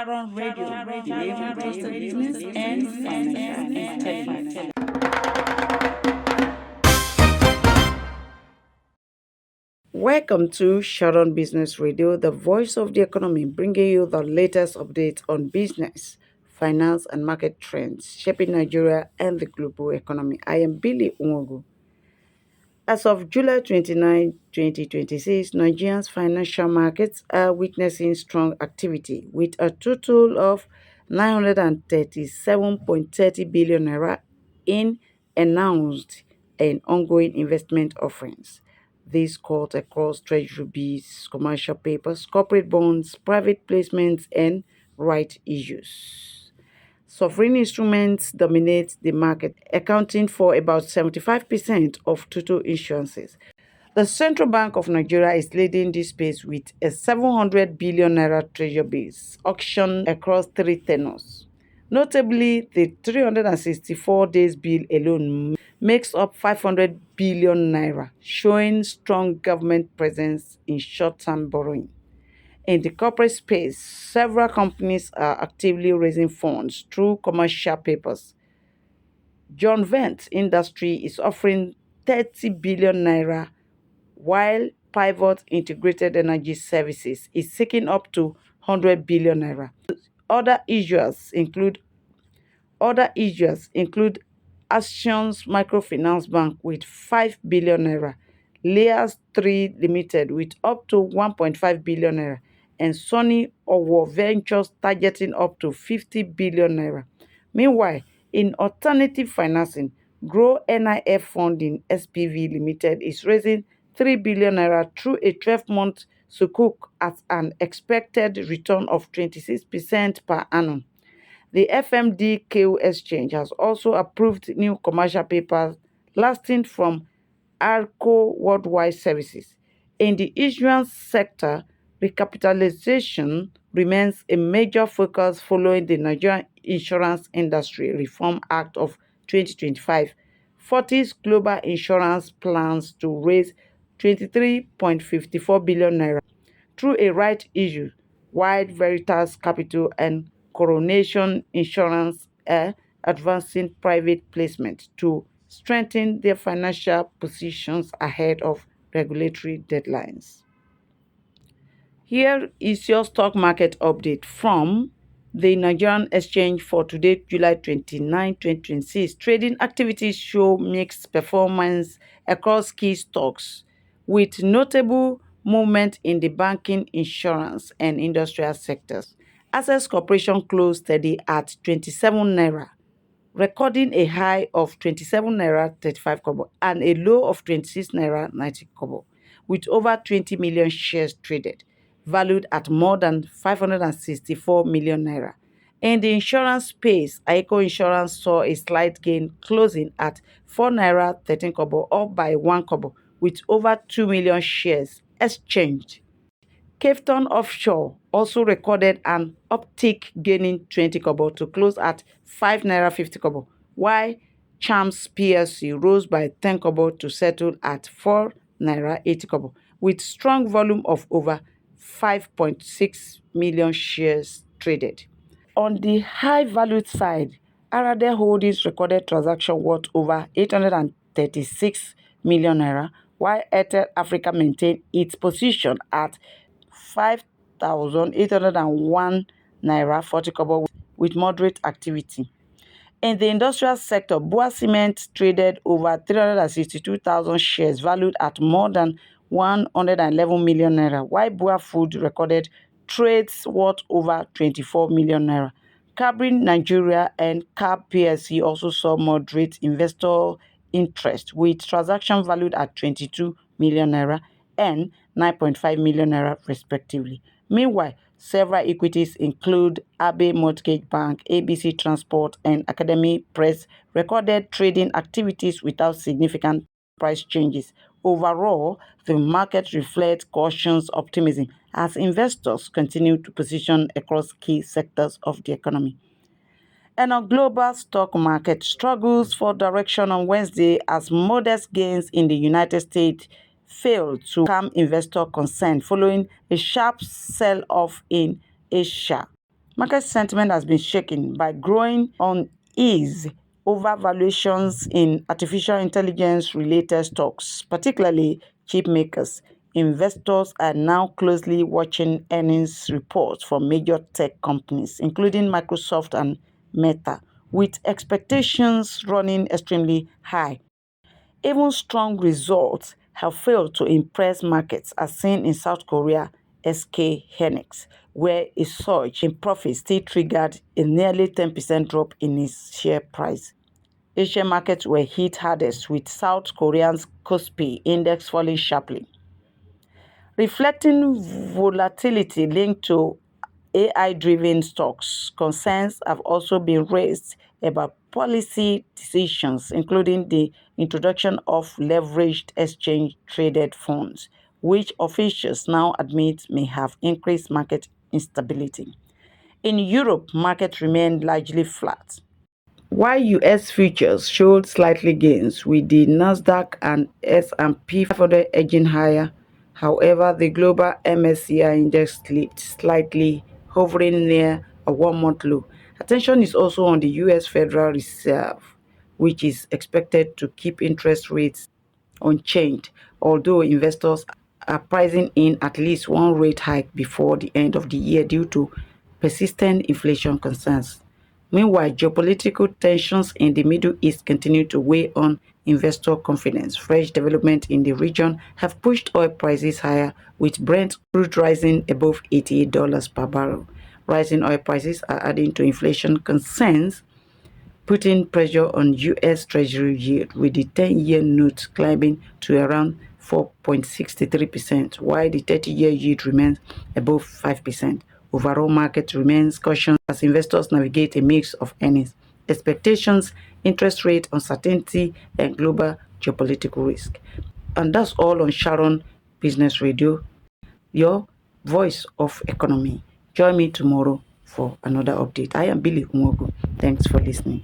Sharon Radio, delivering trusted business and financial intelligence. Welcome to Sharon Business Radio, the voice of the economy, bringing you the latest updates on business, finance, and market trends shaping Nigeria and the global economy. I am Billy Unwogu. As of July 29, 2026, Nigeria's financial markets are witnessing strong activity with a total of 937.30 billion naira in announced and ongoing investment offerings. This cut across treasury bills, commercial papers, corporate bonds, private placements, and right issues. Sovereign instruments dominate the market, accounting for about 75% of total issuances. The Central Bank of Nigeria is leading this space with a 700 billion naira treasury bills auctioned across three tenors. Notably, the 364 days bill alone makes up 500 billion naira, showing strong government presence in short-term borrowing. In the corporate space, several companies are actively raising funds through commercial papers. John Vent Industry is offering 30 billion naira, while Pivot Integrated Energy Services is seeking up to 100 billion naira. Other issuers include Actions Microfinance Bank with 5 billion naira, Layers 3 Limited with up to 1.5 billion naira, and Sunny Owo Ventures targeting up to 50 billion naira. Meanwhile, in alternative financing, Grow NIF Funding SPV Limited is raising 3 billion naira through a 12-month sukuk at an expected return of 26% per annum. The FMDQ exchange has also approved new commercial papers lasting from ARCO Worldwide Services. In the issuance sector, recapitalization remains a major focus following the Nigerian Insurance Industry Reform Act of 2025. Fortis Global Insurance plans to raise 23.54 billion naira through a right issue, while Veritas Capital and Coronation Insurance are advancing private placement to strengthen their financial positions ahead of regulatory deadlines. Here is your stock market update from the Nigerian Exchange for today, July 29, 2026. Trading activities show mixed performance across key stocks, with notable movement in the banking, insurance, and industrial sectors. Access Corporation closed steady at 27 naira, recording a high of 27 naira 35 kobo and a low of 26 naira 90 kobo, with over 20 million shares traded, valued at more than 564 million naira. In the insurance space, Aiko Insurance saw a slight gain, closing at 4 naira 13 kobo, up by 1 kobo, with over 2 million shares exchanged. Caveton Offshore also recorded an uptick, gaining 20 kobo to close at 5 naira 50 kobo, while Champs PLC rose by 10 kobo to settle at 4 naira 80 kobo, with strong volume of over 5.6 million shares traded. On the high valued side, Arade Holdings recorded transaction worth over 836 million naira, while Airtel Africa maintained its position at 5,801 naira 40 kobo with moderate activity. In the industrial sector, Bua Cement traded over 362,000 shares valued at more than 111 million naira, while Bua Food recorded trades worth over 24 million naira. Cabrin Nigeria and Cab PLC also saw moderate investor interest, with transaction valued at 22 million naira and 9.5 million naira respectively. Meanwhile, several equities include Abe Mortgage Bank, ABC Transport, and Academy Press recorded trading activities without significant price changes. Overall, the market reflects cautious optimism as investors continue to position across key sectors of the economy. And our global stock market struggles for direction on Wednesday as modest gains in the United States failed to calm investor concern following a sharp sell-off in Asia. Market sentiment has been shaken by growing unease over valuations in artificial intelligence related stocks, particularly chip makers. Investors are now closely watching earnings reports from major tech companies, including Microsoft and Meta, with expectations running extremely high. Even strong results have failed to impress markets, as seen in South Korea SK Hynix, where a surge in profits still triggered a nearly 10% drop in its share price. Asian markets were hit hardest, with South Korea's Kospi index falling sharply, reflecting volatility linked to AI-driven stocks. Concerns have also been raised about policy decisions, including the introduction of leveraged exchange-traded funds, which officials now admit may have increased market instability. In Europe, markets remained largely flat, while US futures showed slightly gains, with the Nasdaq and S&P 500 edging higher. However, the global MSCI index slipped slightly, hovering near a one-month low. Attention is also on the US Federal Reserve, which is expected to keep interest rates unchanged, although investors are pricing in at least one rate hike before the end of the year due to persistent inflation concerns. Meanwhile, geopolitical tensions in the Middle East continue to weigh on investor confidence. Fresh developments in the region have pushed oil prices higher, with Brent crude rising above $88 per barrel. Rising oil prices are adding to inflation concerns, putting pressure on US Treasury yield, with the 10-year note climbing to around 4.63%, while the 30-year yield remains above 5%. Overall market remains cautious as investors navigate a mix of earnings expectations, interest rate uncertainty, and global geopolitical risk. And that's all on Sharon Business Radio, your voice of economy. Join me tomorrow for another update. I am Billy Umogu. Thanks for listening.